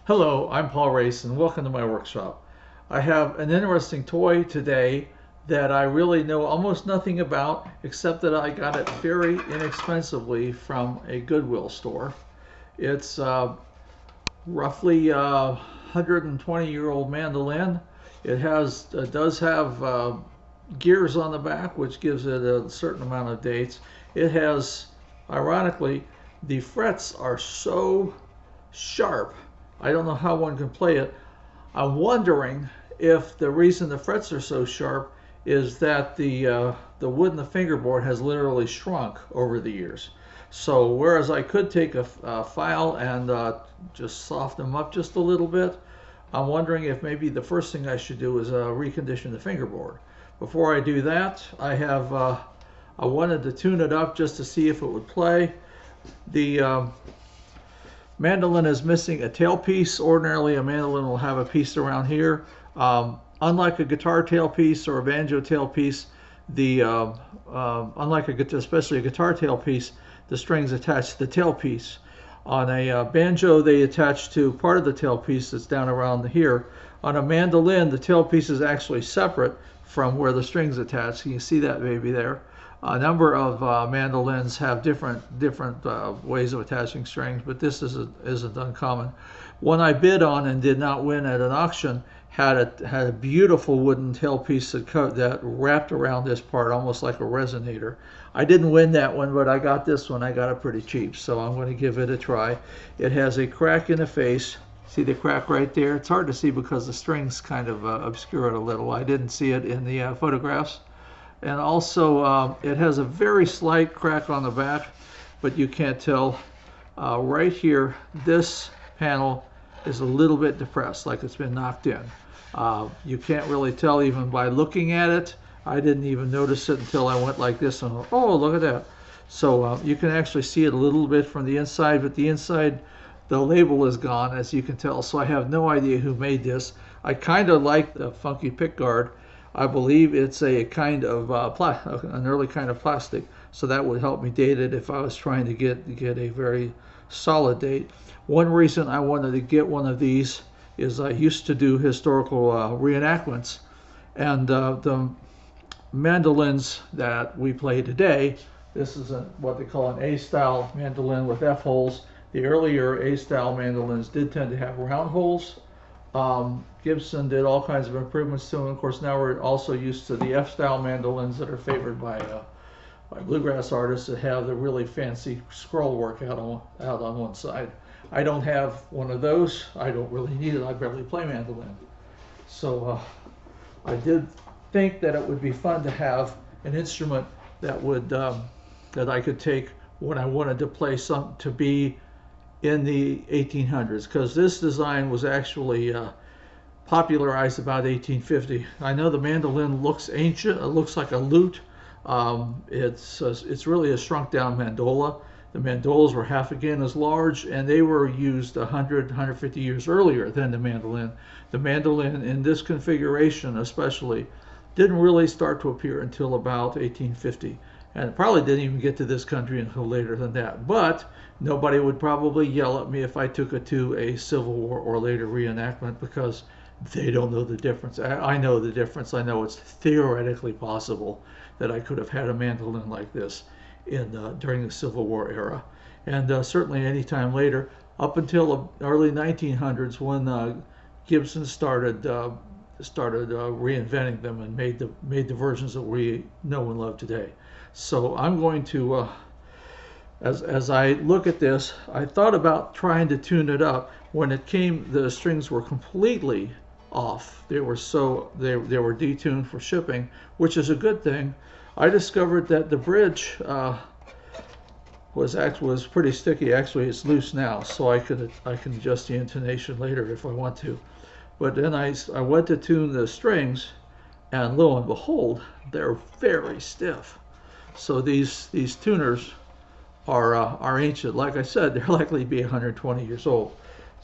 Hello, I'm Paul Race and welcome to my workshop. I have an interesting toy today that I really know almost nothing about except that I got it very inexpensively from a Goodwill store. It's roughly a 120-year-old mandolin. It does have gears on the back, which gives it a certain amount of dates. It has, ironically, the frets are so sharp. I don't know how one can play it. I'm wondering if the reason the frets are so sharp is that the wood in the fingerboard has literally shrunk over the years. So whereas I could take a file and just soften them up just a little bit, I'm wondering if maybe the first thing I should do is recondition the fingerboard. Before I do that, I wanted to tune it up just to see if it would play. The mandolin is missing a tailpiece. Ordinarily, a mandolin will have a piece around here. Unlike a guitar tailpiece or a banjo tailpiece, especially a guitar tailpiece, the strings attach to the tailpiece. On a banjo, they attach to part of the tailpiece that's down around here. On a mandolin, the tailpiece is actually separate from where the strings attach. You can see that baby there. A number of mandolins have different ways of attaching strings, but this isn't uncommon. One I bid on and did not win at an auction had a beautiful wooden tailpiece that wrapped around this part almost like a resonator. I didn't win that one, but I got this one. I got it pretty cheap, so I'm going to give it a try. It has a crack in the face. See the crack right there? It's hard to see because the strings kind of obscure it a little. I didn't see it in the photographs. And also it has a very slight crack on the back, but you can't tell. Right here, this panel is a little bit depressed, like it's been knocked in. You can't really tell even by looking at it. I didn't even notice it until I went like this and oh, look at that. So you can actually see it a little bit from the inside, but the inside, the label is gone, as you can tell. So I have no idea who made this. I kind of like the funky pickguard. I believe it's a kind of an early kind of plastic, so that would help me date it if I was trying to get a very solid date. One reason I wanted to get one of these is I used to do historical reenactments, and the mandolins that we play today, this is what they call an A-style mandolin with F-holes. The earlier A-style mandolins did tend to have round holes. Gibson did all kinds of improvements to them. Of course, now we're also used to the F-style mandolins that are favored by bluegrass artists that have the really fancy scroll work out on one side. I don't have one of those. I don't really need it. I barely play mandolin. So I did think that it would be fun to have an instrument that would that I could take when I wanted to play something to be in the 1800s, because this design was actually popularized about 1850. I know the mandolin looks ancient. It looks like a lute. It's really a shrunk down mandola. The mandolas were half again as large, and they were used 150 years earlier than the mandolin. The mandolin in this configuration especially didn't really start to appear until about 1850. And it probably didn't even get to this country until later than that. But nobody would probably yell at me if I took it to a Civil War or later reenactment, because they don't know the difference. I know the difference. I know it's theoretically possible that I could have had a mandolin like this during the Civil War era. And certainly any time later, up until the early 1900s, when Gibson started reinventing them and made the versions that we know and love today. So I'm going to, as I look at this, I thought about trying to tune it up. When it came, the strings were completely off. They were detuned for shipping, which is a good thing. I discovered that the bridge was pretty sticky. Actually, it's loose now, so I can adjust the intonation later if I want to. But then I went to tune the strings, and lo and behold, they're very stiff. So these tuners are ancient. Like I said, they're likely to be 120 years old.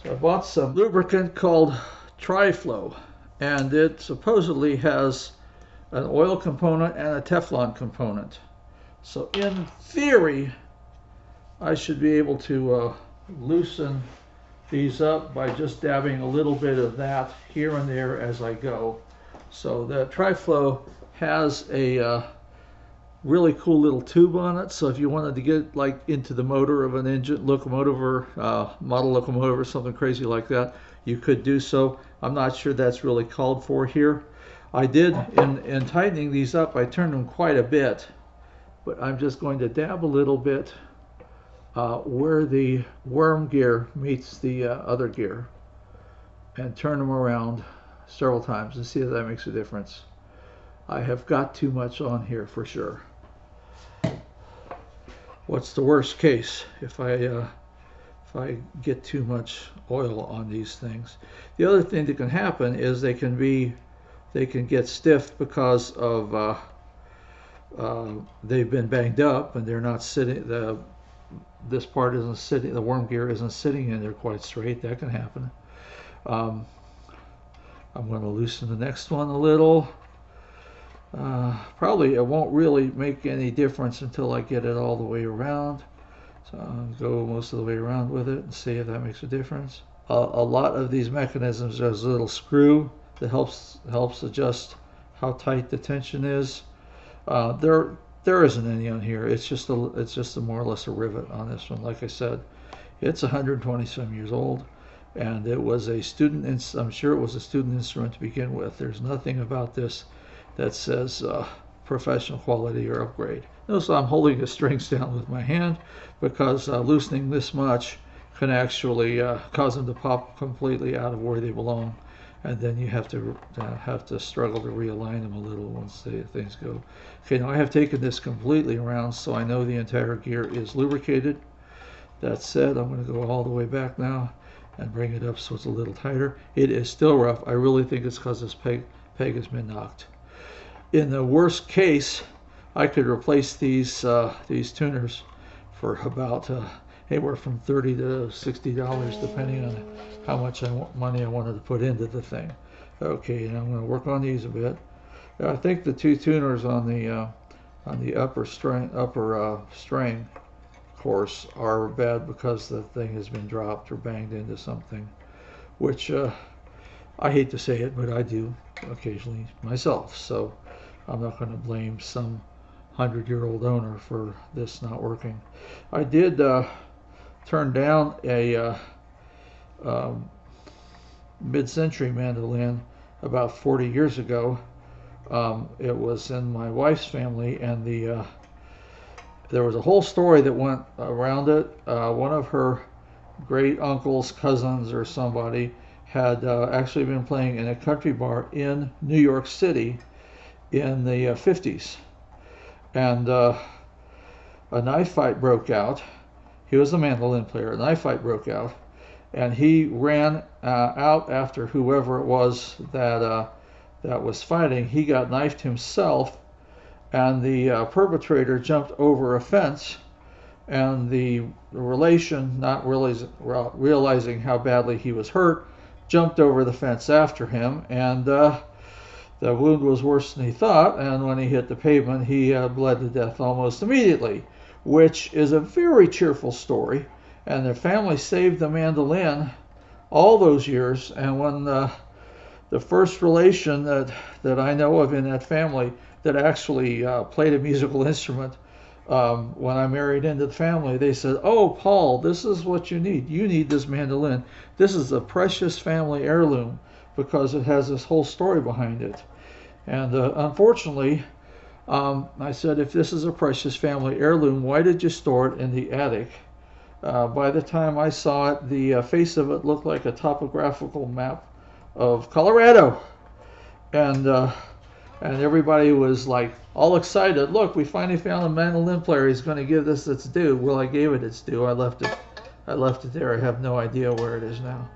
So I bought some lubricant called Tri-Flow, and it supposedly has an oil component and a Teflon component. So in theory, I should be able to loosen these up by just dabbing a little bit of that here and there as I go. So the Tri-Flow has a really cool little tube on it, so if you wanted to get like into the motor of an engine, locomotive, or model locomotive or something crazy like that, you could do so. I'm not sure that's really called for here. I did, in tightening these up, I turned them quite a bit, but I'm just going to dab a little bit where the worm gear meets the other gear, and turn them around several times and see if that makes a difference. I have got too much on here for sure. What's the worst case if I get too much oil on these things? The other thing that can happen is they can get stiff because of they've been banged up and they're not sitting. This part isn't sitting. The worm gear isn't sitting in there quite straight. That can happen. I'm going to loosen the next one a little. Probably it won't really make any difference until I get it all the way around. So I'll go most of the way around with it and see if that makes a difference. A lot of these mechanisms, there's a little screw that helps adjust how tight the tension is. There isn't any on here. It's just a more or less a rivet on this one. Like I said, it's 120 some years old, and it was a student. I'm sure it was a student instrument to begin with. There's nothing about this that says professional quality or upgrade. Notice I'm holding the strings down with my hand because loosening this much can actually cause them to pop completely out of where they belong, and then you have to struggle to realign them a little once things go. Okay, now I have taken this completely around, so I know the entire gear is lubricated. That said, I'm going to go all the way back now and bring it up so it's a little tighter. It is still rough. I really think it's because this peg has been knocked. In the worst case, I could replace these tuners for about anywhere from $30 to $60, depending on how much money I wanted to put into the thing. Okay, and I'm going to work on these a bit. I think the two tuners on the upper string course are bad because the thing has been dropped or banged into something, which I hate to say it, but I do occasionally myself. So I'm not going to blame some 100-year-old owner for this not working. I did turn down a mid-century mandolin about 40 years ago. It was in my wife's family, and there was a whole story that went around it. One of her great uncles, cousins, or somebody had actually been playing in a country bar in New York City in the 50s, and a knife fight broke out. He was a mandolin player. A knife fight broke out, and he ran out after whoever it was that was fighting. He got knifed himself, and the perpetrator jumped over a fence, and the relation, not realizing how badly he was hurt, jumped over the fence after him, and the wound was worse than he thought, and when he hit the pavement, he bled to death almost immediately, which is a very cheerful story. And the family saved the mandolin all those years, and when the first relation that I know of in that family that actually played a musical instrument, when I married into the family, they said, "Oh, Paul, this is what you need. You need this mandolin. This is a precious family heirloom because it has this whole story behind it." And unfortunately, I said, if this is a precious family heirloom, why did you store it in the attic? By the time I saw it, the face of it looked like a topographical map of Colorado. And everybody was like all excited. Look, we finally found a mandolin player. He's going to give this its due. Well, I gave it its due. I left it there. I have no idea where it is now.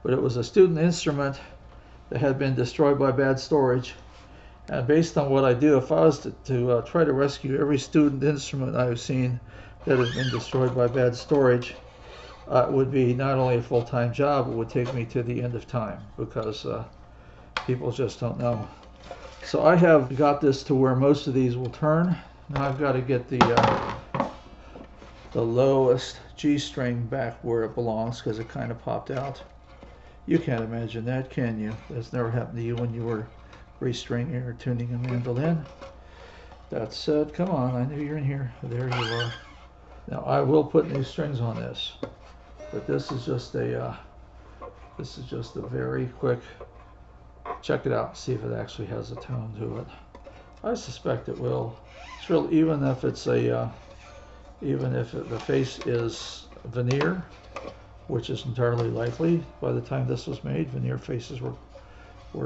But it was a student instrument that had been destroyed by bad storage. And based on what I do, if I was to try to rescue every student instrument I've seen that has been destroyed by bad storage, it would be not only a full-time job, it would take me to the end of time, because people just don't know. So I have got this to where most of these will turn. Now I've got to get the the lowest G string back where it belongs because it kind of popped out. You can't imagine that, can you? That's never happened to you when you were restringing or tuning a mandolin. That said, come on, I knew you're in here. There you are. Now I will put new strings on this, but this is just a very quick. Check it out, see if it actually has a tone to it. I suspect it will. It's real, even if the face is veneer, which is entirely likely. By the time this was made, veneer faces were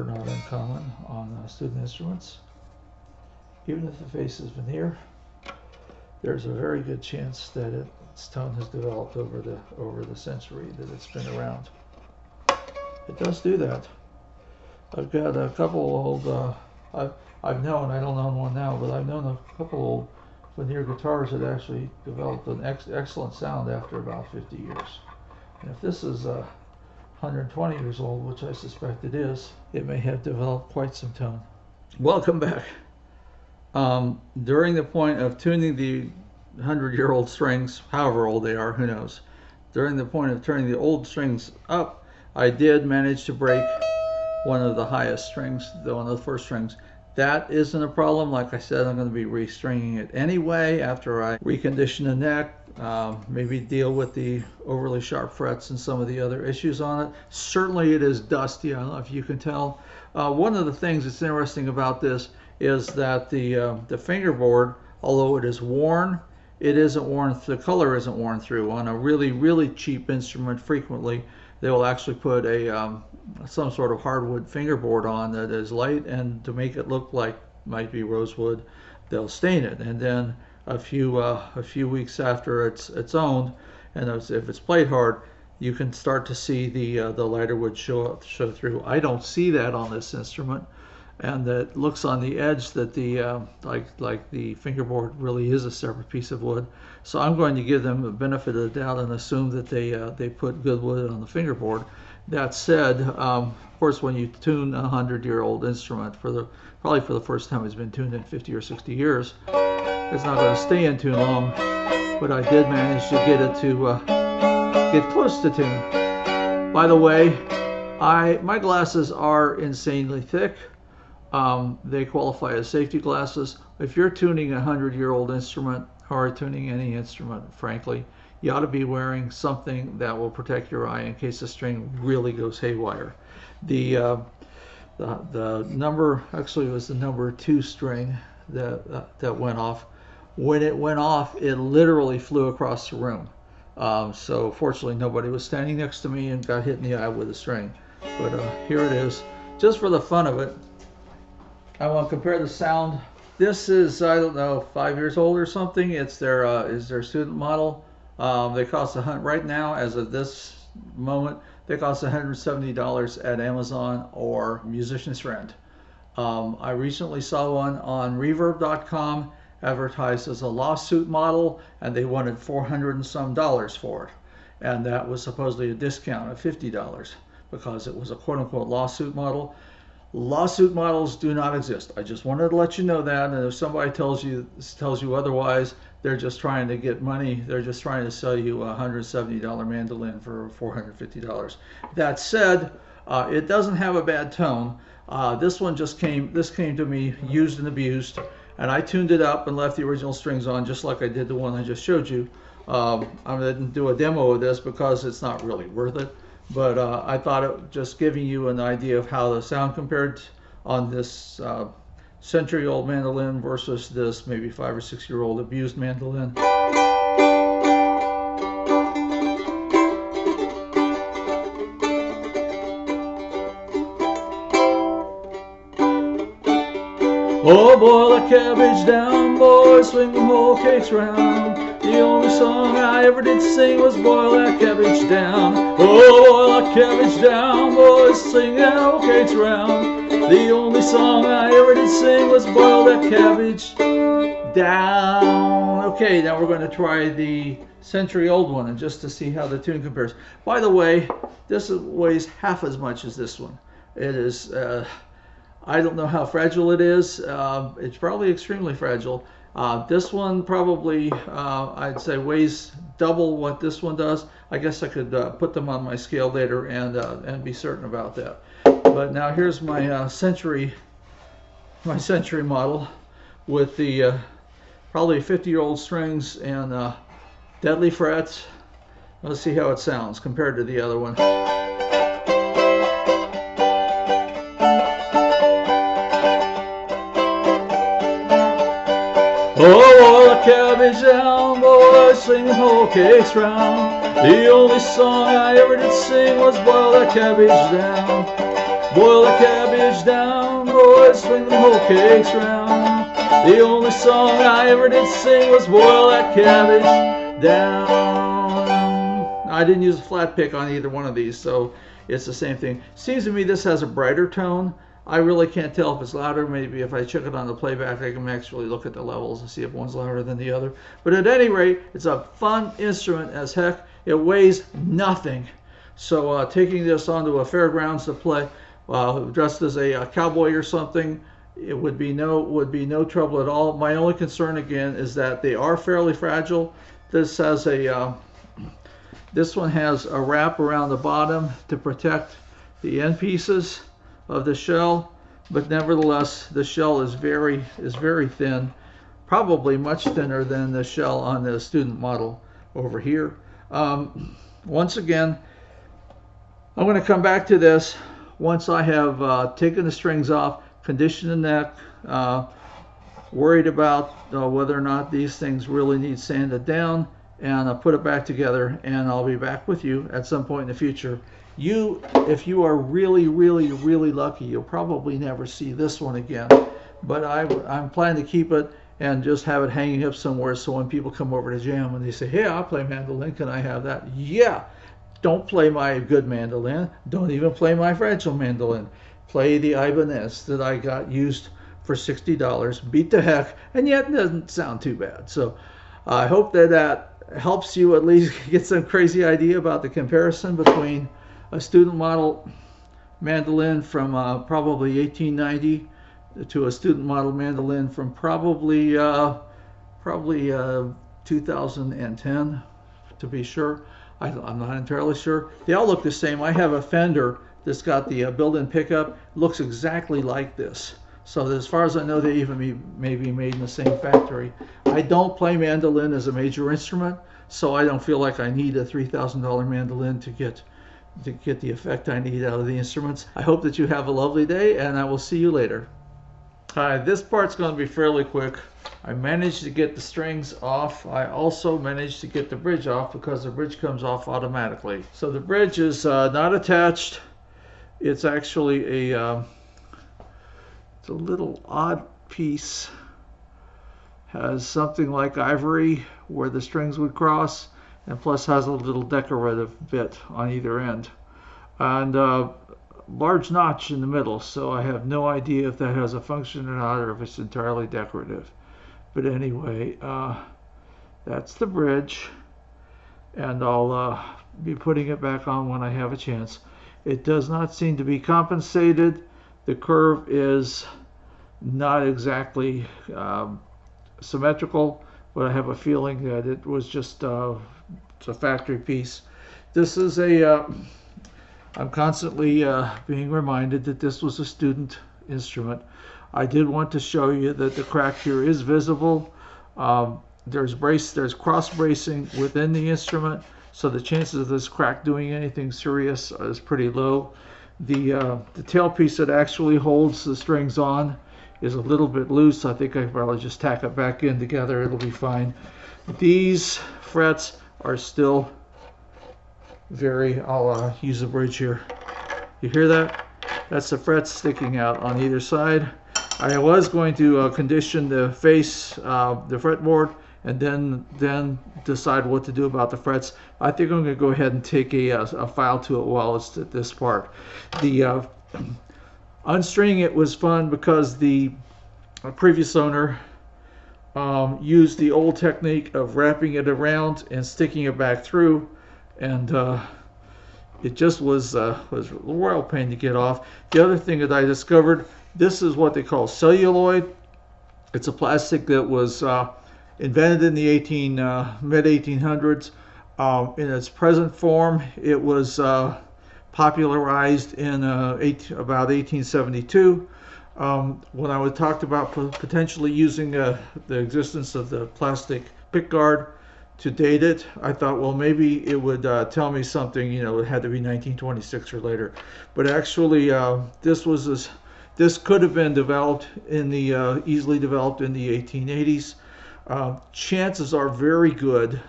not uncommon on student instruments. Even if the face is veneer, there's a very good chance that its tone has developed over the century that it's been around. It does do that. I've got a couple old, I've known, I don't own one now, but I've known a couple old veneer guitars that actually developed an excellent sound after about 50 years. And if this is 120 years old, which I suspect it is, it may have developed quite some tone. Welcome back. During the point of tuning the 100-year-old strings, however old they are, who knows, during the point of turning the old strings up, I did manage to break one of the highest strings, one of the first strings. That isn't a problem. Like I said, I'm going to be restringing it anyway after I recondition the neck, maybe deal with the overly sharp frets and some of the other issues on it. Certainly it is dusty. I don't know if you can tell. One of the things that's interesting about this is that the fingerboard, although it is worn, it isn't worn, the color isn't worn through. On a really, really cheap instrument, frequently they will actually put some sort of hardwood fingerboard on that is light, and to make it look like might be rosewood, they'll stain it. And then a few weeks after it's owned, and if it's played hard, you can start to see the lighter wood show through. I don't see that on this instrument, and that looks on the edge that the like the fingerboard really is a separate piece of wood. So I'm going to give them the benefit of the doubt and assume that they put good wood on the fingerboard. That said, of course, when you tune a 100-year-old instrument probably for the first time it's been tuned in 50 or 60 years, it's not going to stay in tune long. But I did manage to get it to get close to tune. By the way, my glasses are insanely thick. They qualify as safety glasses. If you're tuning a 100-year-old instrument, or tuning any instrument, frankly, you ought to be wearing something that will protect your eye in case the string really goes haywire. The number, actually it was the number 2 string that went off. When it went off, it literally flew across the room. So fortunately nobody was standing next to me and got hit in the eye with a string. But here it is, just for the fun of it. I want to compare the sound. This is, I don't know, 5 years old or something. It's their student model. They cost right now, as of this moment, they cost $170 at Amazon or Musician's Friend. I recently saw one on reverb.com advertised as a lawsuit model, and they wanted $400 and some for it. And that was supposedly a discount of $50 because it was a quote-unquote lawsuit model. Lawsuit models do not exist. I just wanted to let you know that, and if somebody tells you otherwise, they're just trying to get money. They're just trying to sell you a $170 mandolin for $450. That said, it doesn't have a bad tone. This came to me used and abused, and I tuned it up and left the original strings on just like I did the one I just showed you. I didn't do a demo of this because it's not really worth it. But I thought it just giving you an idea of how the sound compared on this century-old mandolin versus this maybe 5 or 6 year old abused mandolin. Oh, boil the cabbage down, boys, swing them whole cakes round. The only song I ever did sing was boil that cabbage down. Oh, boil that cabbage down, boys, sing that whole cakes round. The only song I ever did sing was boil that cabbage down. Okay, now we're going to try the century-old one, and just to see how the tune compares. By the way, this weighs half as much as this one. It is... I don't know how fragile it is. It's probably extremely fragile. This one probably, I'd say, weighs double what this one does. I guess I could put them on my scale later and be certain about that. But now here's my Century model with the probably 50-year-old strings and deadly frets. Let's see how it sounds compared to the other one. Oh, boil the cabbage down, boy, sing the whole cakes round. The only song I ever did sing was boil that cabbage down. Boil the cabbage down, boy, swing the whole cakes round. The only song I ever did sing was boil that cabbage down. I didn't use a flat pick on either one of these, so it's the same thing. Seems to me this has a brighter tone. I really can't tell if it's louder. Maybe if I check it on the playback, I can actually look at the levels and see if one's louder than the other. But at any rate, it's a fun instrument as heck. It weighs nothing. So taking this onto a fairgrounds to play, dressed as a cowboy or something, it would be no trouble at all. My only concern again is that they are fairly fragile. This one has a wrap around the bottom to protect the end pieces of the shell, but nevertheless the shell is very thin, probably much thinner than the shell on the student model over here. Once again, I'm going to come back to this once I have taken the strings off, conditioned the neck, worried about whether or not these things really need sanded down, and I'll put it back together, and I'll be back with you at some point in the future. If you are really lucky, you'll probably never see this one again. But I'm planning to keep it and just have it hanging up somewhere, so when people come over to jam and they say, hey, I'll play mandolin, can I have that? Yeah. Don't play my good mandolin. Don't even play my fragile mandolin. Play the Ibanez that I got used for $60. Beat the heck, and yet it doesn't sound too bad. So I hope that helps you at least get some crazy idea about the comparison between a student model mandolin from probably 1890 to a student model mandolin from probably 2010, to be sure. I'm not entirely sure. They all look the same. I have a Fender that's got the built-in pickup. Looks exactly like this. So as far as I know, they even may be made in the same factory. I don't play mandolin as a major instrument, so I don't feel like I need a $3,000 mandolin to get the effect I need out of the instruments. I hope that you have a lovely day, and I will see you later. Hi, this part's going to be fairly quick. I managed to get the strings off. I also managed to get the bridge off because the bridge comes off automatically. So the bridge is not attached. It's actually it's a little odd piece. Has something like ivory where the strings would cross, and plus has a little decorative bit on either end, and large notch in the middle, so I have no idea if that has a function or not, or if it's entirely decorative. But anyway, that's the bridge, and I'll be putting it back on when I have a chance. It does not seem to be compensated. The curve is not exactly symmetrical, but I have a feeling that it was just it's a factory piece. This is I'm constantly being reminded that this was a student instrument. I did want to show you that the crack here is visible. There's cross bracing within the instrument, so the chances of this crack doing anything serious is pretty low. The tailpiece that actually holds the strings on is a little bit loose. I think I can probably just tack it back in together. It'll be fine. These frets are still I'll use the bridge here. You hear that? That's the frets sticking out on either side. I was going to condition the face, the fretboard, and then decide what to do about the frets. I think I'm going to go ahead and take a file to it while it's at this part. The unstringing it was fun because the previous owner used the old technique of wrapping it around and sticking it back through, and it just was a royal pain to get off. The other thing that I discovered, this is what they call celluloid. It's a plastic that was invented in the mid 1800s. In its present form, it was popularized in about 1872. When I talked about potentially using the existence of the plastic pickguard to date it, I thought, well, maybe it would tell me something. You know, it had to be 1926 or later. But actually, this could have been developed in the easily developed in the 1880s. Chances are very good.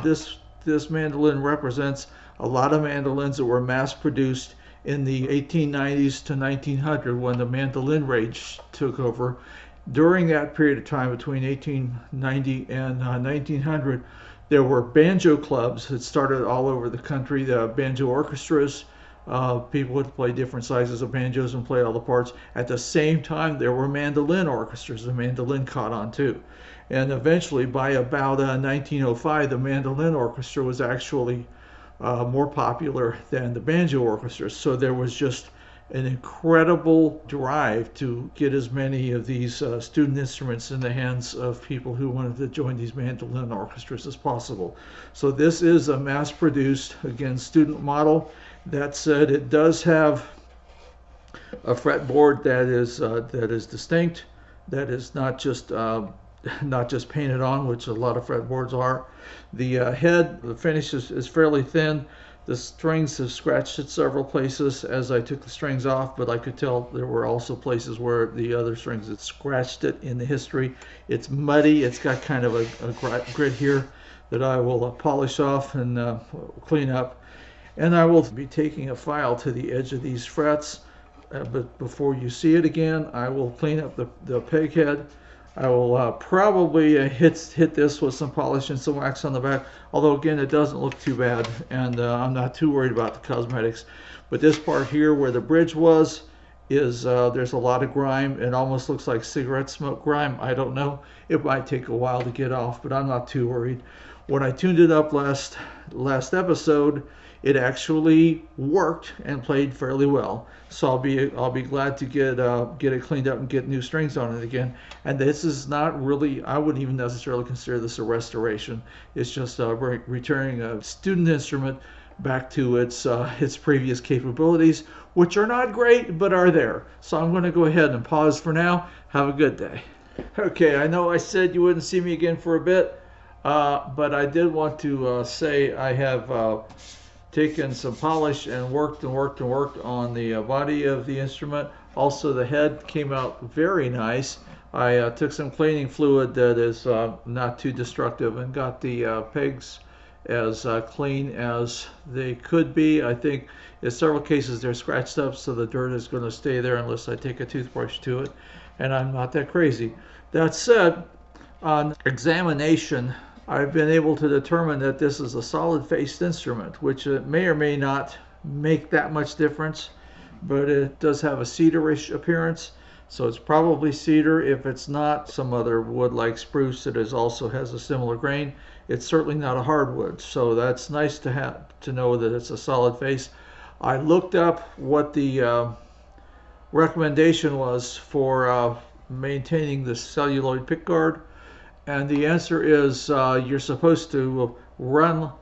This mandolin represents a lot of mandolins that were mass produced in the 1890s to 1900 when the mandolin rage took over. During that period of time between 1890 and 1900, there were banjo clubs that started all over the country, the banjo orchestras. People would play different sizes of banjos and play all the parts. At the same time, there were mandolin orchestras. The mandolin caught on too. And eventually, by about 1905, the mandolin orchestra was actually more popular than the banjo orchestras. So there was just an incredible drive to get as many of these student instruments in the hands of people who wanted to join these mandolin orchestras as possible. So this is a mass-produced, again, student model. That said, it does have a fretboard that is distinct, that is not just painted on, which a lot of fretboards are. The head, the finish is fairly thin. The strings have scratched at several places as I took the strings off, but I could tell there were also places where the other strings had scratched it in the history. It's muddy. It's got kind of a grit here that I will polish off and clean up. And I will be taking a file to the edge of these frets, but before you see it again, I will clean up the peg head. I will probably hit this with some polish and some wax on the back, although again it doesn't look too bad, and I'm not too worried about the cosmetics. But this part here where the bridge was is there's a lot of grime. It almost looks like cigarette smoke grime. I don't know. It might take a while to get off, but I'm not too worried. When I tuned it up last episode, it actually worked and played fairly well. So I'll be glad to get it cleaned up and get new strings on it again. And this is not really, I wouldn't even necessarily consider this a restoration. It's just returning a student instrument back to its previous capabilities, which are not great but are there. So I'm going to go ahead and pause for now. Have a good day. Okay, I know I said you wouldn't see me again for a bit, but I did want to say I have taken some polish and worked on the body of the instrument. Also, the head came out very nice. I took some cleaning fluid that is not too destructive and got the pegs as clean as they could be. I think in several cases they're scratched up, so the dirt is going to stay there unless I take a toothbrush to it, and I'm not that crazy. That said, on examination, I've been able to determine that this is a solid-faced instrument, which may or may not make that much difference, but it does have a cedarish appearance, so it's probably cedar. If it's not some other wood like spruce that also has a similar grain, it's certainly not a hardwood, so that's nice to know that it's a solid face. I looked up what the recommendation was for maintaining the celluloid pickguard. And the answer is you're supposed to run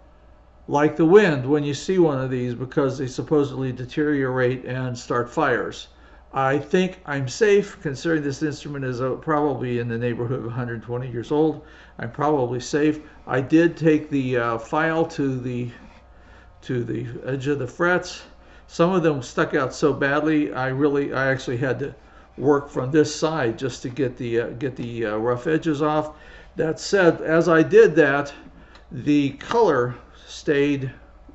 like the wind when you see one of these because they supposedly deteriorate and start fires. I think I'm safe considering this instrument is probably in the neighborhood of 120 years old. I'm probably safe. I did take the file to the edge of the frets. Some of them stuck out so badly I actually had to work from this side just to get the rough edges off. That said, as I did that, the color stayed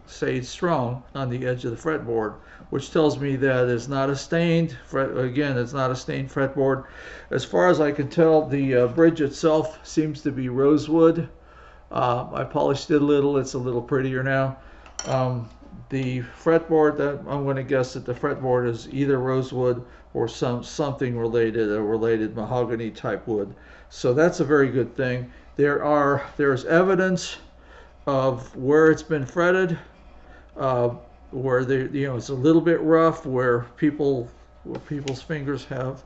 strong on the edge of the fretboard, which tells me that it's not a stained it's not a stained fretboard. As far as I can tell, the bridge itself seems to be rosewood. I polished it a little. It's a little prettier now. The fretboard, I'm going to guess that the fretboard is either rosewood or something related, a related mahogany type wood. So that's a very good thing. There's evidence of where it's been fretted, where it's a little bit rough, where people's fingers have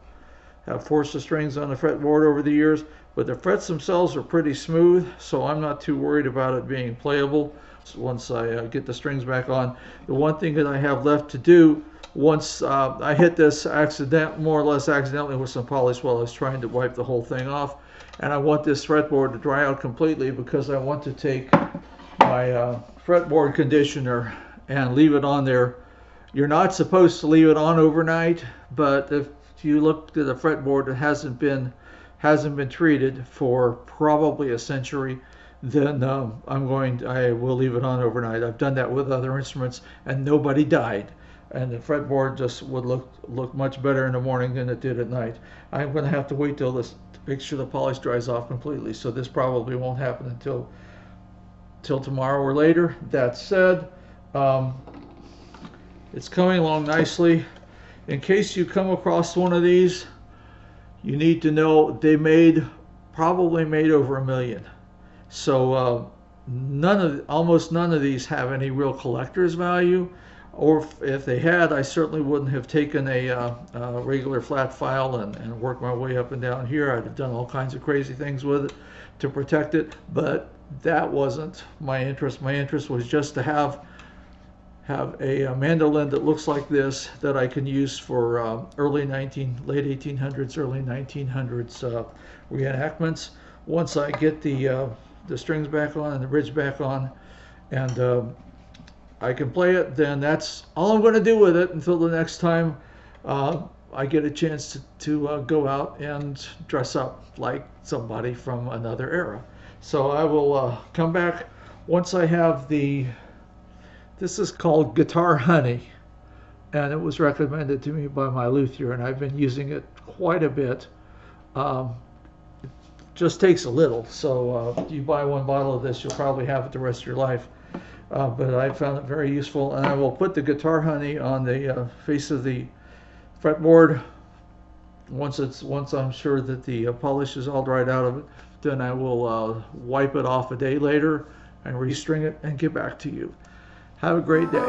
have forced the strings on the fretboard over the years, but the frets themselves are pretty smooth, so I'm not too worried about it being playable once I get the strings back on. The one thing that I have left to do, once I hit this more or less accidentally with some polish while I was trying to wipe the whole thing off, and I want this fretboard to dry out completely because I want to take my fretboard conditioner and leave it on there. You're not supposed to leave it on overnight, but if you look at the fretboard, it hasn't been treated for probably a century, then I will leave it on overnight. I've done that with other instruments and nobody died, and the fretboard just would look much better in the morning than it did at night. I'm going to have to wait till this to make sure the polish dries off completely, so this probably won't happen until tomorrow or later. That said, it's coming along nicely. In case you come across one of these, you need to know they probably made over 1 million. So almost none of these have any real collector's value, or if they had, I certainly wouldn't have taken a regular flat file and worked my way up and down here. I'd have done all kinds of crazy things with it to protect it, but that wasn't my interest. My interest was just to have a mandolin that looks like this that I can use for late 1800s, early 1900s reenactments. Once I get the strings back on and the bridge back on, and I can play it, then that's all I'm going to do with it until the next time I get a chance to go out and dress up like somebody from another era. So I will come back once I have this is called Guitar Honey, and it was recommended to me by my luthier, and I've been using it quite a bit. It just takes a little, so you buy one bottle of this, you'll probably have it the rest of your life. But I found it very useful, and I will put the Guitar Honey on the face of the fretboard once I'm sure that the polish is all dried out of it. Then I will wipe it off a day later and restring it and get back to you. Have a great day.